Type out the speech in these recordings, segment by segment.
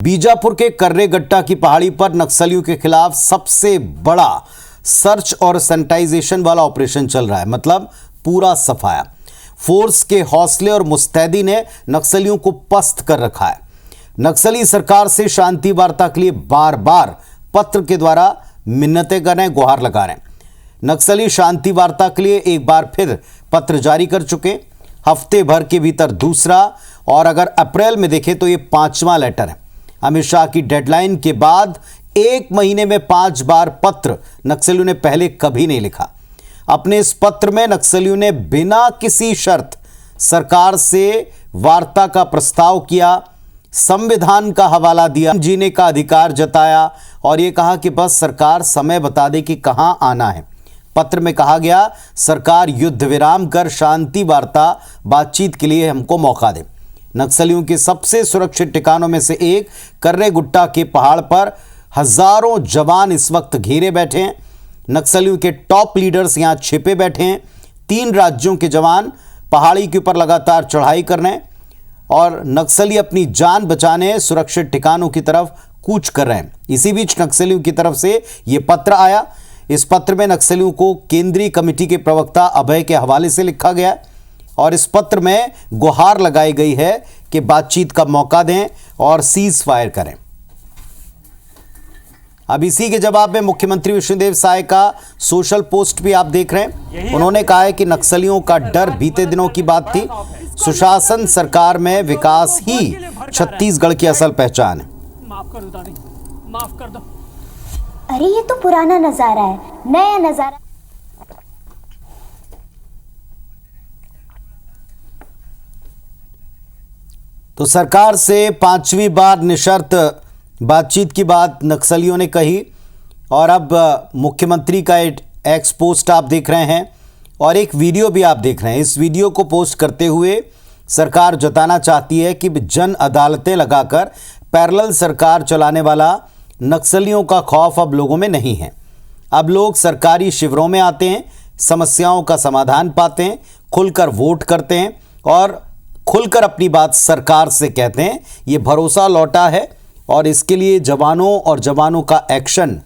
बीजापुर के कर्रेगट्टा की पहाड़ी पर नक्सलियों के खिलाफ सबसे बड़ा सर्च और सैनिटाइजेशन वाला ऑपरेशन चल रहा है। मतलब पूरा सफाया। फोर्स के हौसले और मुस्तैदी ने नक्सलियों को पस्त कर रखा है। नक्सली सरकार से शांति वार्ता के लिए बार बार पत्र के द्वारा मिन्नतें कर रहे हैं, गुहार लगा रहे हैं। नक्सली शांति वार्ता के लिए एक बार फिर पत्र जारी कर चुके, हफ्ते भर के भीतर दूसरा, और अगर अप्रैल में देखें तो ये 5वां लेटर है। अमित शाह की डेडलाइन के बाद 1 महीने में 5 बार पत्र नक्सलियों ने पहले कभी नहीं लिखा। अपने इस पत्र में नक्सलियों ने बिना किसी शर्त सरकार से वार्ता का प्रस्ताव किया, संविधान का हवाला दिया, जीने का अधिकार जताया और यह कहा कि बस सरकार समय बता दे कि कहां आना है। पत्र में कहा गया, सरकार युद्ध विराम कर शांति वार्ता बातचीत के लिए हमको मौका दे। नक्सलियों के सबसे सुरक्षित ठिकानों में से एक कर्रेगुट्टा के पहाड़ पर हजारों जवान इस वक्त घेरे बैठे हैं। नक्सलियों के टॉप लीडर्स यहां छिपे बैठे हैं। 3 राज्यों के जवान पहाड़ी के ऊपर लगातार चढ़ाई कर रहे हैं और नक्सली अपनी जान बचाने सुरक्षित ठिकानों की तरफ कूच कर रहे हैं। इसी बीच नक्सलियों की तरफ से यह पत्र आया। इस पत्र में नक्सलियों को केंद्रीय कमेटी के प्रवक्ता अभय के हवाले से लिखा गया और इस पत्र में गुहार लगाई गई है कि बातचीत का मौका दें और सीज फायर करें। अब इसी के जवाब में मुख्यमंत्री विष्णुदेव साय का सोशल पोस्ट भी आप देख रहे हैं। उन्होंने कहा है कि नक्सलियों का डर बीते दिनों की बात थी। सुशासन सरकार में विकास ही छत्तीसगढ़ की असल पहचान है। माफ कर दो, माफ कर दो। अरे ये तो पुराना नजारा है, नया नजारा। तो सरकार से 5वीं बार निशर्त बातचीत की बात नक्सलियों ने कही और अब मुख्यमंत्री का एक्स पोस्ट आप देख रहे हैं और एक वीडियो भी आप देख रहे हैं। इस वीडियो को पोस्ट करते हुए सरकार जताना चाहती है कि जन अदालतें लगाकर पैरेलल सरकार चलाने वाला नक्सलियों का खौफ अब लोगों में नहीं है। अब लोग सरकारी शिविरों में आते हैं, समस्याओं का समाधान पाते हैं, खुलकर वोट करते हैं और खुलकर अपनी बात सरकार से कहते हैं। ये भरोसा लौटा है और इसके लिए जवानों का एक्शन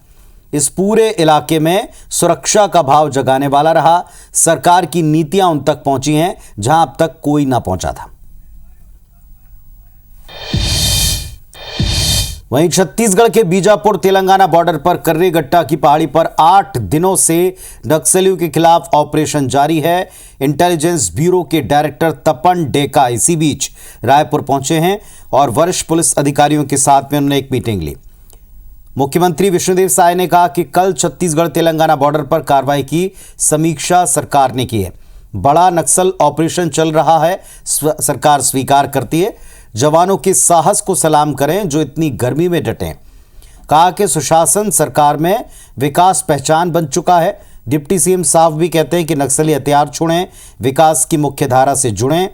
इस पूरे इलाके में सुरक्षा का भाव जगाने वाला रहा। सरकार की नीतियां उन तक पहुंची हैं जहां अब तक कोई ना पहुंचा था। वहीं छत्तीसगढ़ के बीजापुर तेलंगाना बॉर्डर पर कर्रेगट्टा की पहाड़ी पर 8 दिनों से नक्सलियों के खिलाफ ऑपरेशन जारी है। इंटेलिजेंस ब्यूरो के डायरेक्टर तपन डेका इसी बीच रायपुर पहुंचे हैं और वरिष्ठ पुलिस अधिकारियों के साथ में उन्होंने एक मीटिंग ली। मुख्यमंत्री विष्णुदेव साय ने कहा कि कल छत्तीसगढ़ तेलंगाना बॉर्डर पर कार्रवाई की समीक्षा सरकार ने की है। बड़ा नक्सल ऑपरेशन चल रहा है, सरकार स्वीकार करती है। जवानों के साहस को सलाम करें जो इतनी गर्मी में डटे। कहा कि सुशासन सरकार में विकास पहचान बन चुका है। डिप्टी सीएम साहब भी कहते हैं कि नक्सली हथियार छोड़ें, विकास की मुख्य धारा से जुड़ें।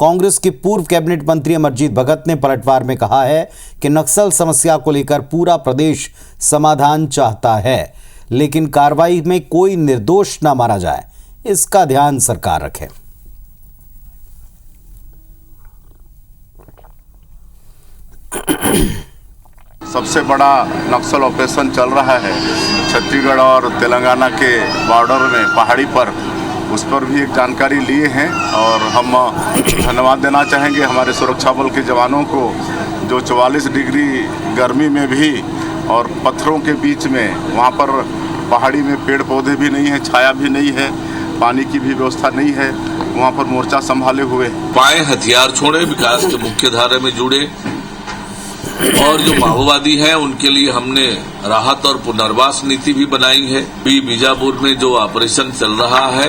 कांग्रेस के पूर्व कैबिनेट मंत्री अमरजीत भगत ने पलटवार में कहा है कि नक्सल समस्या को लेकर पूरा प्रदेश समाधान चाहता है, लेकिन कार्रवाई में कोई निर्दोष ना मारा जाए, इसका ध्यान सरकार रखे। सबसे बड़ा नक्सल ऑपरेशन चल रहा है छत्तीसगढ़ और तेलंगाना के बॉर्डर में पहाड़ी पर, उस पर भी एक जानकारी लिए हैं और हम धन्यवाद देना चाहेंगे हमारे सुरक्षा बल के जवानों को जो 44 डिग्री गर्मी में भी और पत्थरों के बीच में, वहाँ पर पहाड़ी में पेड़ पौधे भी नहीं है, छाया भी नहीं है, पानी की भी व्यवस्था नहीं है, वहाँ पर मोर्चा संभाले हुए पाए हथियार छोड़े, विकास के मुख्य धारा में जुड़े और जो माओवादी हैं उनके लिए हमने राहत और पुनर्वास नीति भी बनाई है। बीजापुर में जो ऑपरेशन चल रहा है,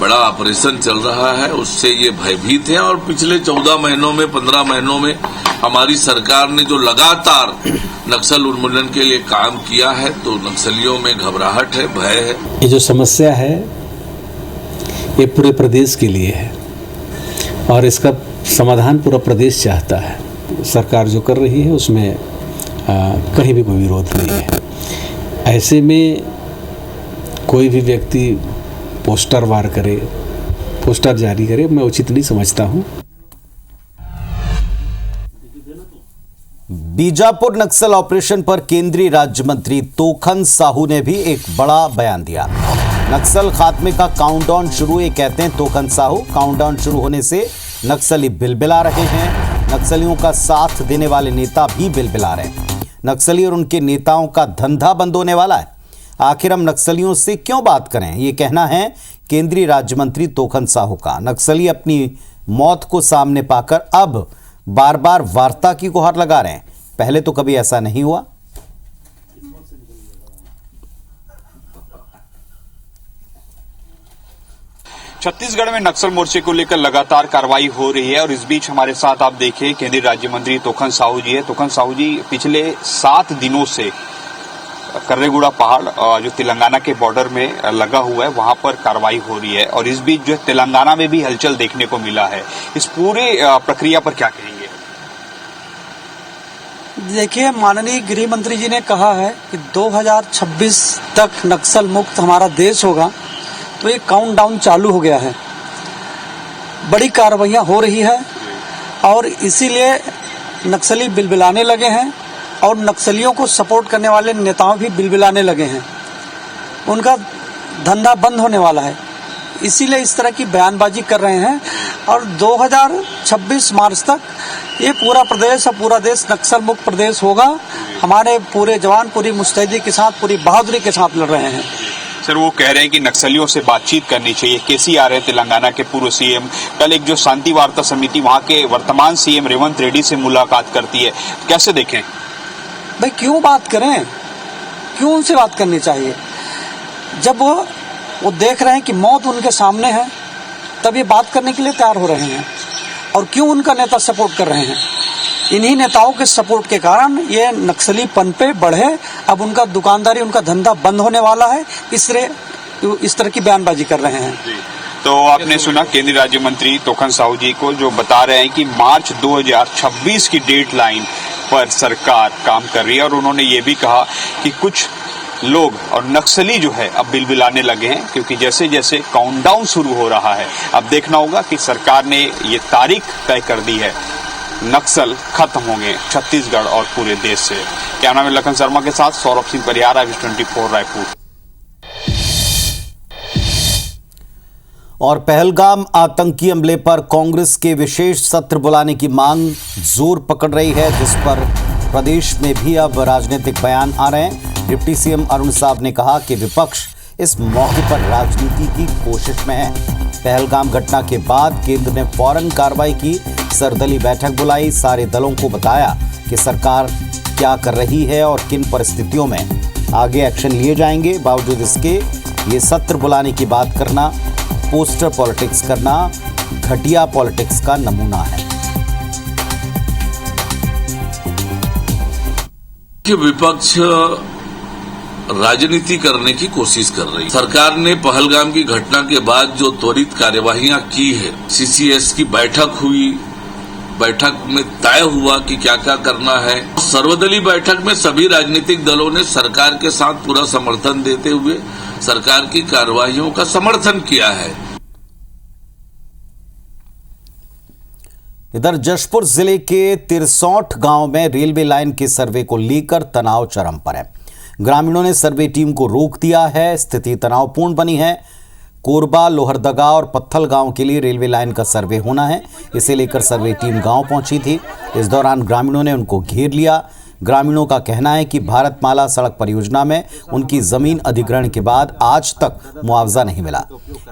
बड़ा ऑपरेशन चल रहा है, उससे ये भयभीत है और पिछले 14 महीनों में 15 महीनों में हमारी सरकार ने जो लगातार नक्सल उन्मूलन के लिए काम किया है, तो नक्सलियों में घबराहट है, भय है। ये जो समस्या है ये पूरे प्रदेश के लिए है और इसका समाधान पूरा प्रदेश चाहता है। सरकार जो कर रही है उसमें कहीं भी कोई विरोध नहीं है। ऐसे में कोई भी व्यक्ति पोस्टर वार करे, पोस्टर जारी करे, मैं उचित नहीं समझता हूँ। बीजापुर नक्सल ऑपरेशन पर केंद्रीय राज्य मंत्री तोखन साहू ने भी एक बड़ा बयान दिया। नक्सल खात्मे का काउंटडाउन शुरू, ये कहते हैं तोखन साहू। काउंटडाउन शुरू होने से नक्सली बिलबिला रहे हैं। नक्सलियों का साथ देने वाले नेता भी बिलबिला रहे हैं। नक्सली और उनके नेताओं का धंधा बंद होने वाला है। आखिर हम नक्सलियों से क्यों बात करें, ये कहना है केंद्रीय राज्य मंत्री तोखन साहू का। नक्सली अपनी मौत को सामने पाकर अब बार बार वार्ता की गुहार लगा रहे हैं। पहले तो कभी ऐसा नहीं हुआ। छत्तीसगढ़ में नक्सल मोर्चे को लेकर लगातार कार्रवाई हो रही है और इस बीच हमारे साथ आप देखिए केंद्रीय राज्य मंत्री तोखन साहू जी है। तोखन साहू जी, पिछले 7 दिनों से कर्रेगुड़ा पहाड़ जो तेलंगाना के बॉर्डर में लगा हुआ है वहां पर कार्रवाई हो रही है और इस बीच जो है तेलंगाना में भी हलचल देखने को मिला है। इस पूरे प्रक्रिया पर क्या कहेंगे? देखिए, माननीय गृह मंत्री जी ने कहा है कि 2026 तक नक्सल मुक्त हमारा देश होगा, तो ये काउंटडाउन चालू हो गया है। बड़ी कार्रवाइयां हो रही है और इसीलिए नक्सली बिलबिलाने लगे हैं और नक्सलियों को सपोर्ट करने वाले नेताओं भी बिलबिलाने लगे हैं। उनका धंधा बंद होने वाला है, इसीलिए इस तरह की बयानबाजी कर रहे हैं और 2026 मार्च तक ये पूरा प्रदेश और पूरा देश नक्सल मुक्त प्रदेश होगा। हमारे पूरे जवान पूरी मुस्तैदी के साथ, पूरी बहादुरी के साथ लड़ रहे हैं। सर, वो कह रहे हैं कि नक्सलियों से बातचीत करनी चाहिए। केसीआर है तेलंगाना के पूर्व सीएम, कल एक जो शांति वार्ता समिति वहां के वर्तमान सीएम रेवंत रेड्डी से मुलाकात करती है, कैसे देखें? भाई क्यों बात करें, क्यों उनसे बात करनी चाहिए? जब वो देख रहे हैं कि मौत उनके सामने है तब ये बात करने के लिए तैयार हो रहे हैं। और क्यों उनका नेता सपोर्ट कर रहे हैं? इन्हीं नेताओं के सपोर्ट के कारण ये नक्सली पनपे बढ़े। अब उनका दुकानदारी, उनका धंधा बंद होने वाला है, इसलिए इस तरह की बयानबाजी कर रहे हैं। तो आपने सुना केंद्रीय राज्य मंत्री तोखन साहू जी को, जो बता रहे हैं कि मार्च 2026 की डेडलाइन पर सरकार काम कर रही है और उन्होंने ये भी कहा कि कुछ लोग और नक्सली जो है अब बिलबिलाने लगे हैं, क्योंकि जैसे जैसे काउंटडाउन शुरू हो रहा है अब देखना होगा कि सरकार ने ये तारीख तय कर दी है, नक्सल खत्म होंगे छत्तीसगढ़ और पूरे देश से। कैमरा में लखन शर्मा के साथ सौरभ सिंह परियार, IVS24 रायपुर। और पहलगाम आतंकी हमले पर कांग्रेस के विशेष सत्र बुलाने की मांग जोर पकड़ रही है, जिस पर प्रदेश में भी अब राजनीतिक बयान आ रहे हैं। डिप्टी सीएम अरुण साहब ने कहा कि विपक्ष इस मौके पर राजनीति की कोशिश में है। पहलगाम घटना के बाद केंद्र ने फौरन कार्रवाई की, सर्वदलीय बैठक बुलाई, सारे दलों को बताया कि सरकार क्या कर रही है और किन परिस्थितियों में आगे एक्शन लिए जाएंगे। बावजूद इसके ये सत्र बुलाने की बात करना पोस्टर पॉलिटिक्स करना घटिया पॉलिटिक्स का नमूना है। कि विपक्ष राजनीति करने की कोशिश कर रही है। सरकार ने पहलगाम की घटना के बाद जो त्वरित कार्यवाहियां की है, CCS की बैठक हुई, बैठक में तय हुआ कि क्या क्या करना है। सर्वदलीय बैठक में सभी राजनीतिक दलों ने सरकार के साथ पूरा समर्थन देते हुए सरकार की कार्रवाइयों का समर्थन किया है। इधर जशपुर जिले के तिरसौठ गांव में रेलवे लाइन के सर्वे को लेकर तनाव चरम पर है। ग्रामीणों ने सर्वे टीम को रोक दिया है। स्थिति तनावपूर्ण बनी है। कोरबा, लोहरदगा और पत्थल गांव के लिए रेलवे लाइन का सर्वे होना है, इसे लेकर सर्वे टीम गांव पहुंची थी। इस दौरान ग्रामीणों ने उनको घेर लिया। ग्रामीणों का कहना है कि भारतमाला सड़क परियोजना में उनकी जमीन अधिग्रहण के बाद आज तक मुआवजा नहीं मिला,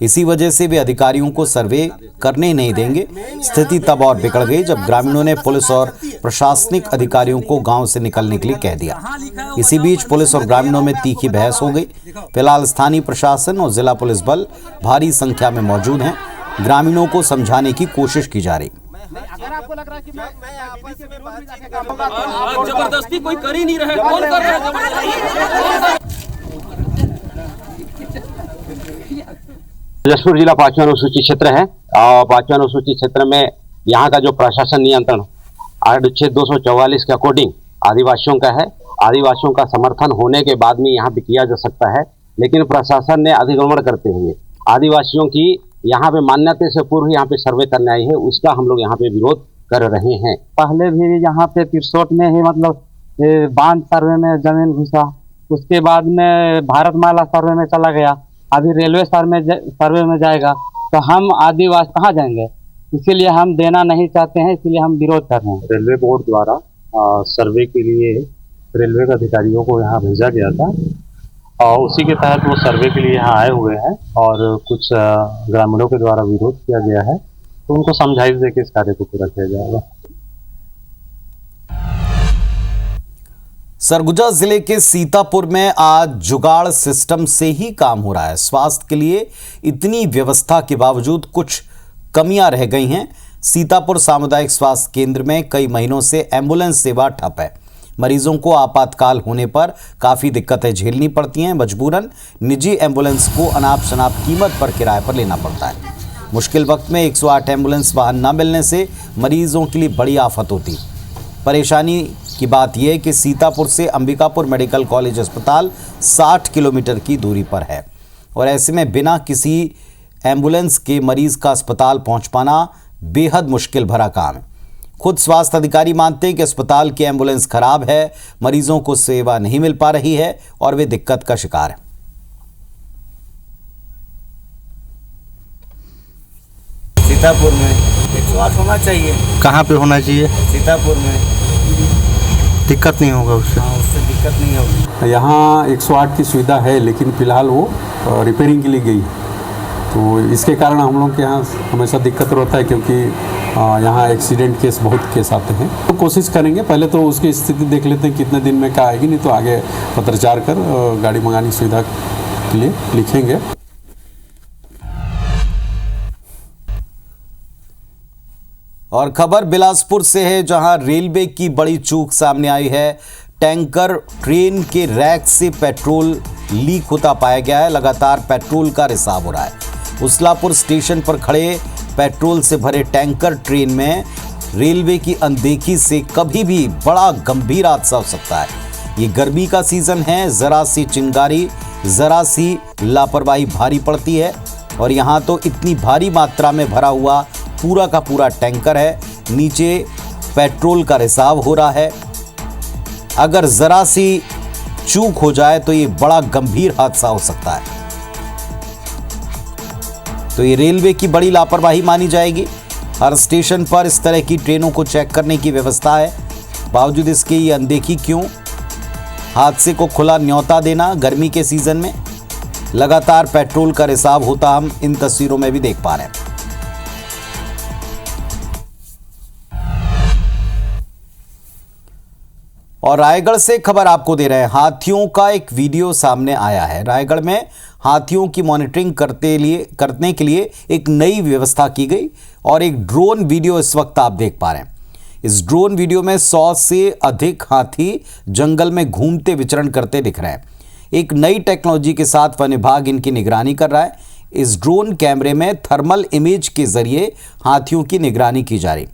इसी वजह से वे अधिकारियों को सर्वे करने नहीं देंगे। स्थिति तब और बिगड़ गई जब ग्रामीणों ने पुलिस और प्रशासनिक अधिकारियों को गांव से निकलने के लिए कह दिया। इसी बीच पुलिस और ग्रामीणों में तीखी बहस हो गई। फिलहाल स्थानीय प्रशासन और जिला पुलिस बल भारी संख्या में मौजूद हैं। ग्रामीणों को समझाने की कोशिश की जा रही। अगर आपको लग रहा है कि मैं आपस में विरोध में जाके काम होगा, जबरदस्ती कोई कर ही नहीं रहा है, कौन कर रहा है जबरदस्ती? जशपुर जिला 5वां अनुसूचित क्षेत्र है और 5वां अनुसूचित क्षेत्र में यहाँ का जो प्रशासन नियंत्रण अनुच्छेद 244 के अकॉर्डिंग आदिवासियों का है। आदिवासियों का समर्थन होने के बाद में यहाँ पे किया जा सकता है, लेकिन प्रशासन ने अधिक्रमण करते हुए आदिवासियों की यहाँ पे मान्यता से पूर्व यहाँ पे सर्वे करने आई है, उसका हम लोग यहाँ पे विरोध कर रहे हैं। पहले भी यहाँ पे तिरसोट में ही मतलब बांध सर्वे में जमीन घुसा, उसके बाद में भारतमाला सर्वे में चला गया, अभी रेलवे सर्वे में जाएगा, तो हम आदिवासी कहाँ जाएंगे? इसीलिए हम देना नहीं चाहते हैं, इसीलिए हम विरोध कर रहे हैं। रेलवे बोर्ड द्वारा सर्वे के लिए रेलवे के अधिकारियों को यहाँ भेजा गया था और उसी के तहत वो सर्वे के लिए यहाँ आए हुए हैं और कुछ ग्रामीणों के द्वारा विरोध किया गया है, तो उनको समझाइश देकर इस कार्य को पूरा किया जाएगा। सरगुजा जिले के सीतापुर में आज जुगाड़ सिस्टम से ही काम हो रहा है। स्वास्थ्य के लिए इतनी व्यवस्था के बावजूद कुछ कमियां रह गई हैं। सीतापुर सामुदायिक स्वास्थ्य केंद्र में कई महीनों से एम्बुलेंस सेवा ठप है। मरीजों को आपातकाल होने पर काफ़ी दिक्कतें झेलनी पड़ती हैं। मजबूरन निजी एम्बुलेंस को अनाप शनाप कीमत पर किराए पर लेना पड़ता है। मुश्किल वक्त में 108 एम्बुलेंस वाहन न मिलने से मरीजों के लिए बड़ी आफत होती। परेशानी की बात यह है कि सीतापुर से अंबिकापुर मेडिकल कॉलेज अस्पताल 60 किलोमीटर की दूरी पर है और ऐसे में बिना किसी एम्बुलेंस के मरीज का अस्पताल पहुंच पाना बेहद मुश्किल भरा काम है। खुद स्वास्थ्य अधिकारी मानते हैं कि अस्पताल की एम्बुलेंस खराब है, मरीजों को सेवा नहीं मिल पा रही है और वे दिक्कत का शिकार है। सीतापुर में 108 होना चाहिए। कहाँ पे होना चाहिए? सीतापुर में। दिक्कत नहीं होगा उससे? हाँ, उससे दिक्कत नहीं होगी। यहाँ 108 की सुविधा है, लेकिन फ़िलहाल वो रिपेयरिंग के लिए गई, तो इसके कारण हम लोग के यहाँ हमेशा दिक्कत रहता है, क्योंकि यहाँ एक्सीडेंट केस बहुत केस आते हैं। तो कोशिश करेंगे, पहले तो उसकी स्थिति देख लेते हैं कितने दिन में क्या आएगी, नहीं तो आगे पत्राचार कर गाड़ी मंगाने की सुविधा के लिए लिखेंगे। और खबर बिलासपुर से है, जहां रेलवे की बड़ी चूक सामने आई है। टैंकर ट्रेन के रैक से पेट्रोल लीक होता पाया गया है। लगातार पेट्रोल का रिसाव हो रहा है। उसलापुर स्टेशन पर खड़े पेट्रोल से भरे टैंकर ट्रेन में रेलवे की अनदेखी से कभी भी बड़ा गंभीर हादसा हो सकता है। ये गर्मी का सीजन है, जरा सी चिंगारी, जरा सी लापरवाही भारी पड़ती है। और यहाँ तो इतनी भारी मात्रा में भरा हुआ पूरा का पूरा टैंकर है, नीचे पेट्रोल का रिसाव हो रहा है। अगर जरा सी चूक हो जाए तो ये बड़ा गंभीर हादसा हो सकता है। तो ये रेलवे की बड़ी लापरवाही मानी जाएगी। हर स्टेशन पर इस तरह की ट्रेनों को चेक करने की व्यवस्था है, बावजूद इसके ये अनदेखी क्यों? हादसे को खुला न्योता देना गर्मी के सीजन में। लगातार पेट्रोल का रिसाव होता हम इन तस्वीरों में भी देख पा रहे हैं। और रायगढ़ से खबर आपको दे रहे हैं। हाथियों का एक वीडियो सामने आया है। रायगढ़ में हाथियों की मॉनिटरिंग करने के लिए एक नई व्यवस्था की गई और एक ड्रोन वीडियो इस वक्त आप देख पा रहे हैं। इस ड्रोन वीडियो में 100 से अधिक हाथी जंगल में घूमते विचरण करते दिख रहे हैं। एक नई टेक्नोलॉजी के साथ वन विभाग इनकी निगरानी कर रहा है। इस ड्रोन कैमरे में थर्मल इमेज के जरिए हाथियों की निगरानी की जा रही।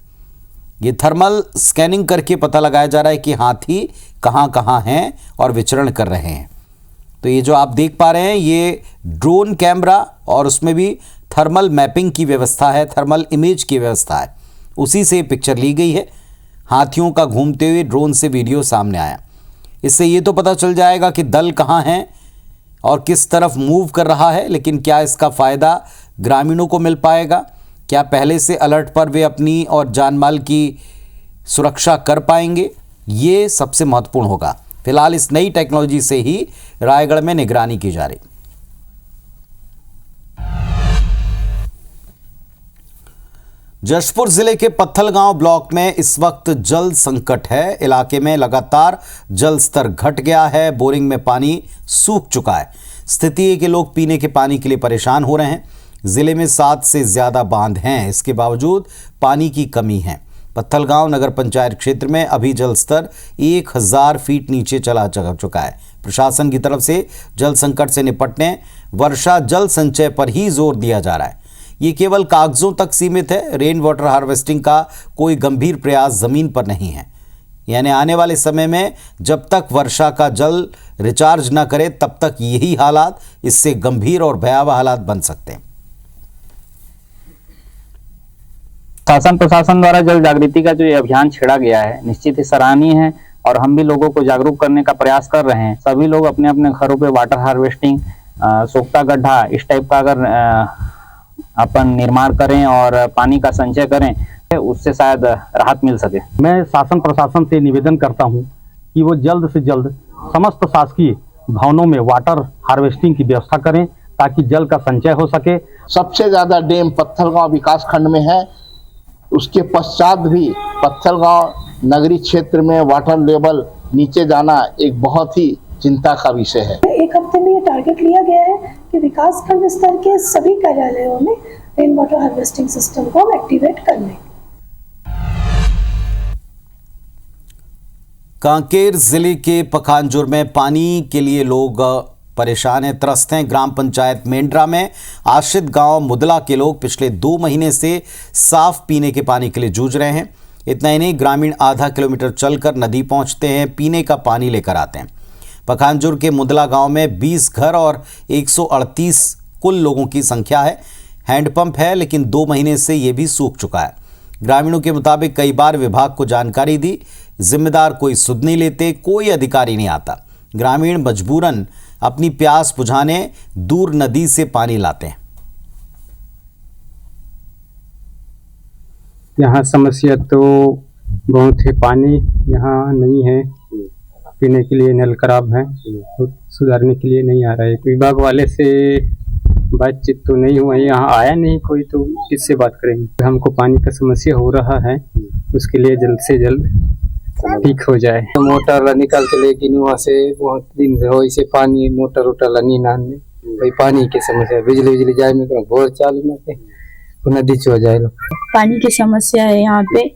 ये थर्मल स्कैनिंग करके पता लगाया जा रहा है कि हाथी कहाँ कहाँ हैं और विचरण कर रहे हैं। तो ये जो आप देख पा रहे हैं, ये ड्रोन कैमरा और उसमें भी थर्मल मैपिंग की व्यवस्था है, थर्मल इमेज की व्यवस्था है, उसी से पिक्चर ली गई है। हाथियों का घूमते हुए ड्रोन से वीडियो सामने आया। इससे ये तो पता चल जाएगा कि दल कहाँ है और किस तरफ मूव कर रहा है, लेकिन क्या इसका फ़ायदा ग्रामीणों को मिल पाएगा? क्या पहले से अलर्ट पर वे अपनी और जानमाल की सुरक्षा कर पाएंगे? ये सबसे महत्वपूर्ण होगा। फिलहाल इस नई टेक्नोलॉजी से ही रायगढ़ में निगरानी की जा रही। जशपुर जिले के पत्थलगांव ब्लॉक में इस वक्त जल संकट है। इलाके में लगातार जल स्तर घट गया है, बोरिंग में पानी सूख चुका है। स्थिति है कि लोग पीने के पानी के लिए परेशान हो रहे हैं। जिले में 7 से ज़्यादा बांध हैं, इसके बावजूद पानी की कमी है। पत्थलगांव नगर पंचायत क्षेत्र में अभी जल स्तर 1000 फीट नीचे चला चुका है। प्रशासन की तरफ से जल संकट से निपटने वर्षा जल संचय पर ही जोर दिया जा रहा है। ये केवल कागजों तक सीमित है। रेन वाटर हार्वेस्टिंग का कोई गंभीर प्रयास ज़मीन पर नहीं है। यानी आने वाले समय में जब तक वर्षा का जल रिचार्ज न करे तब तक यही हालात, इससे गंभीर और भयावह हालात बन सकते हैं। शासन प्रशासन द्वारा जल जागृति का जो ये अभियान छेड़ा गया है निश्चित ही सराहनीय है और हम भी लोगों को जागरूक करने का प्रयास कर रहे हैं। सभी लोग अपने अपने घरों पे वाटर हार्वेस्टिंग, सोख्ता गड्ढा इस टाइप का अगर अपन निर्माण करें और पानी का संचय करें उससे शायद राहत मिल सके। मैं शासन प्रशासन से निवेदन करता हूं कि वो जल्द से जल्द समस्त शासकीय भवनों में वाटर हार्वेस्टिंग की व्यवस्था करें ताकि जल का संचय हो सके। सबसे ज्यादा डैम पत्थलगांव विकास खंड में है, उसके पश्चात भी पत्थलगांव नगरीय क्षेत्र में वाटर लेवल नीचे जाना एक बहुत ही चिंता का विषय है। एक हफ्ते में ये टारगेट लिया गया है कि विकास खंड स्तर के सभी कार्यालयों में रेन वाटर हार्वेस्टिंग सिस्टम को हम एक्टिवेट कर लें। कांकेर जिले के पखानजोर में पानी के लिए लोग परेशान हैं, त्रस्त हैं। ग्राम पंचायत मेंढरा में आश्रित गांव मुदला के लोग पिछले 2 महीने से साफ पीने के पानी के लिए जूझ रहे हैं। इतना ही नहीं, ग्रामीण आधा किलोमीटर चलकर नदी पहुंचते हैं, पीने का पानी लेकर आते हैं। पखानजोर के मुदला गांव में 20 घर और 138 कुल लोगों की संख्या है। हैंडपंप है लेकिन 2 महीने से ये भी सूख चुका है। ग्रामीणों के मुताबिक कई बार विभाग को जानकारी दी, जिम्मेदार कोई सुध नहीं लेते, कोई अधिकारी नहीं आता। ग्रामीण मजबूरन अपनी प्यास बुझाने दूर नदी से पानी लाते हैं। यहाँ समस्या तो बहुत है, पानी यहाँ नहीं है, पीने के लिए नल खराब है, सुधारने के लिए नहीं आ रहा है। विभाग वाले से बातचीत तो नहीं हुआ, यहाँ आया नहीं कोई, तो किससे बात करेंगे। हमको पानी का समस्या हो रहा है, उसके लिए जल्द से जल्द ठीक हो जाए। मोटर निकाल के लेकिन वहाँ से बहुत दिन से हो इसे पानी मोटर उटर नहीं नाने भाई पानी की समस्या, बिजली जाए में बोर चालू ना के नदी हो जाए। पानी की समस्या है यहाँ पे,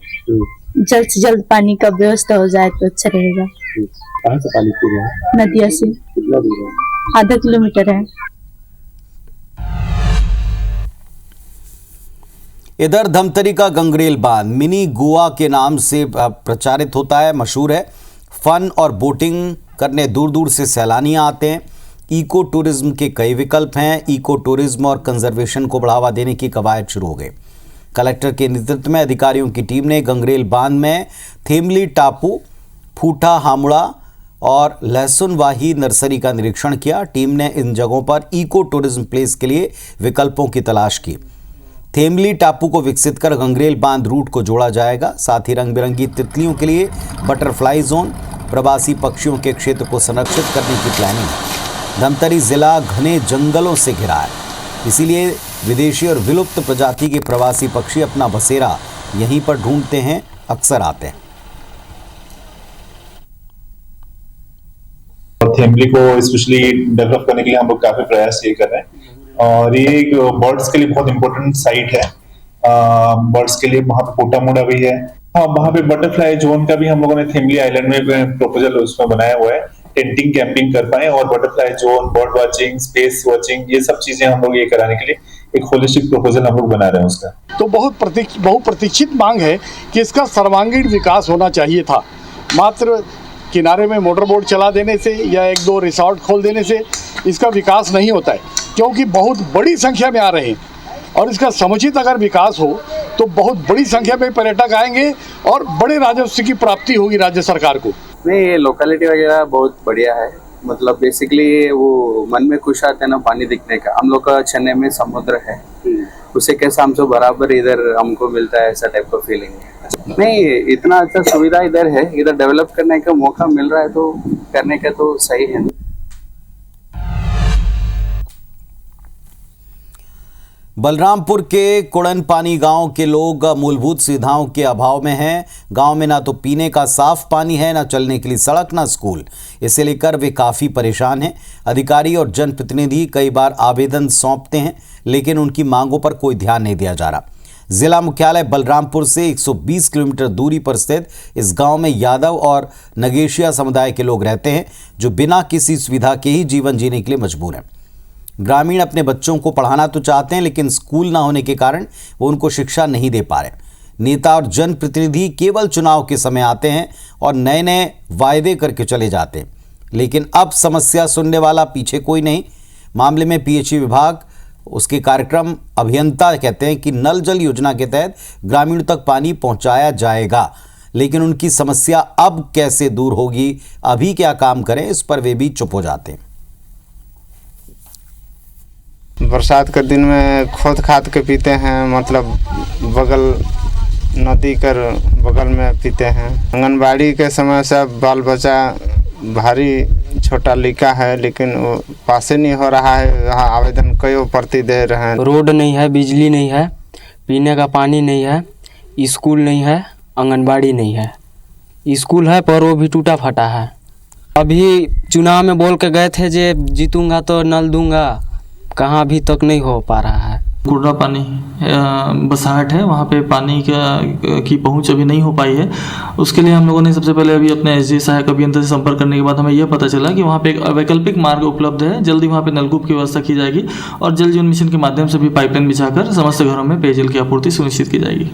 जल्द से जल्द पानी का व्यवस्था हो जाए तो अच्छा रहेगा। कहाँ से पानी पी रहे हैं? नदिया से। कितना दूर है? आधा किलोमीटर है। इधर धमतरी का गंगरेल बांध मिनी गोवा के नाम से प्रचारित होता है, मशहूर है। फन और बोटिंग करने दूर दूर से सैलानी आते हैं। इको टूरिज्म के कई विकल्प हैं। इको टूरिज्म और कंजर्वेशन को बढ़ावा देने की कवायद शुरू हो गई। कलेक्टर के नेतृत्व में अधिकारियों की टीम ने गंगरेल बांध में थेमली टापू, फूटा हामुड़ा और लहसुनवाही नर्सरी का निरीक्षण किया। टीम ने इन जगहों पर इको टूरिज्म प्लेस के लिए विकल्पों की तलाश की। थेमली टापू को विकसित कर गंगरेल बांध रूट को जोड़ा जाएगा। साथ ही रंग बिरंगी तितलियों के लिए बटरफ्लाई जोन, प्रवासी पक्षियों के क्षेत्र को संरक्षित करने की प्लानिंग है। धमतरी जिला घने जंगलों से घिरा है, इसीलिए विदेशी और विलुप्त प्रजाति के प्रवासी पक्षी अपना बसेरा यहीं पर ढूंढते हैं, अक्सर आते हैं। थेमली को स्पेशली डेवलप करने के लिए हम लोग काफी प्रयास ये कर रहे हैं और ये एक बर्ड्स के लिए बहुत इंपॉर्टेंट साइट है। बर्ड्स के लिए वहाँ पे पोटा मोड़ा भी है। हाँ, वहाँ पे बटरफ्लाई जोन का भी हम लोगों ने थेमली आइलैंड में प्रपोजल उसमें बनाया हुआ है। टेंटिंग कैंपिंग कर पाए और butterfly zone, bird watching, space watching, ये सब चीजें हम लोग ये कराने के लिए एक होलिस्टिक प्रपोजल हम लोग बना रहे हैं उसका। तो बहुप्रतीक्षित मांग है कि इसका सर्वांगीण विकास होना चाहिए था। मात्र किनारे में मोटर बोट चला देने से या 1-2 रिसोर्ट खोल देने से इसका विकास नहीं होता है, क्योंकि बहुत बड़ी संख्या में आ रहे हैं और इसका समुचित अगर विकास हो तो बहुत बड़ी संख्या में पर्यटक आएंगे और बड़े राजस्व की प्राप्ति होगी राज्य सरकार को। नहीं, ये लोकेलिटी वगैरह बहुत बढ़िया है। मतलब बेसिकली वो मन में खुश आते हैं ना पानी दिखने का। हम लोग का चेन्नई में समुद्र है, उसे कैसा हमसे बराबर इधर हमको मिलता है, ऐसा टाइप का फीलिंग है। नहीं, इतना अच्छा सुविधा इधर है, इधर डेवलप करने का मौका मिल रहा है तो करने का तो सही है। बलरामपुर के कुड़नपानी गांव के लोग मूलभूत सुविधाओं के अभाव में हैं। गांव में ना तो पीने का साफ पानी है, ना चलने के लिए सड़क, ना स्कूल। इसे लेकर वे काफ़ी परेशान हैं। अधिकारी और जनप्रतिनिधि कई बार आवेदन सौंपते हैं, लेकिन उनकी मांगों पर कोई ध्यान नहीं दिया जा रहा। जिला मुख्यालय बलरामपुर से 120 किलोमीटर दूरी पर स्थित इस गांव में यादव और नगेशिया समुदाय के लोग रहते हैं, जो बिना किसी सुविधा के ही जीवन जीने के लिए मजबूर हैं। ग्रामीण अपने बच्चों को पढ़ाना तो चाहते हैं, लेकिन स्कूल ना होने के कारण वो उनको शिक्षा नहीं दे पा रहे। नेता और जनप्रतिनिधि केवल चुनाव के समय आते हैं और नए नए वायदे करके चले जाते हैं, लेकिन अब समस्या सुनने वाला पीछे कोई नहीं। मामले में पीएचई विभाग उसके कार्यक्रम अभियंता कहते हैं कि नल जल योजना के तहत ग्रामीणों तक पानी पहुंचाया जाएगा, लेकिन उनकी समस्या अब कैसे दूर होगी, अभी क्या काम करें, इस पर वे भी चुप हो जाते हैं। बरसात के दिन में खोद खाद के पीते हैं, मतलब बगल नदी कर बगल में पीते हैं। आंगनबाड़ी के समय से बाल बच्चा भारी छोटा लिखा है, लेकिन वो पासे नहीं हो रहा है। यहाँ आवेदन कई प्रति दे रहे हैं। रोड नहीं है, बिजली नहीं है, पीने का पानी नहीं है, स्कूल नहीं है, आंगनबाड़ी नहीं है। स्कूल है पर वो भी टूटा फटा है। अभी चुनाव में बोल के गए थे जे जीतूंगा तो नल दूंगा, कहाँ अभी तक नहीं हो पा रहा है। कुर्रा पानी बसाहट है, वहाँ पे पानी की पहुँच अभी नहीं हो पाई है। उसके लिए हम लोगों ने सबसे पहले अभी अपने एसडी सहायक अभियंता से संपर्क करने के बाद हमें यह पता चला कि वहाँ पे एक वैकल्पिक मार्ग उपलब्ध है। जल्दी वहाँ पे नलकूप की व्यवस्था की जाएगी और जल जीवन मिशन के माध्यम से भी पाइपलाइन बिछाकर समस्त घरों में पेयजल की आपूर्ति सुनिश्चित की जाएगी।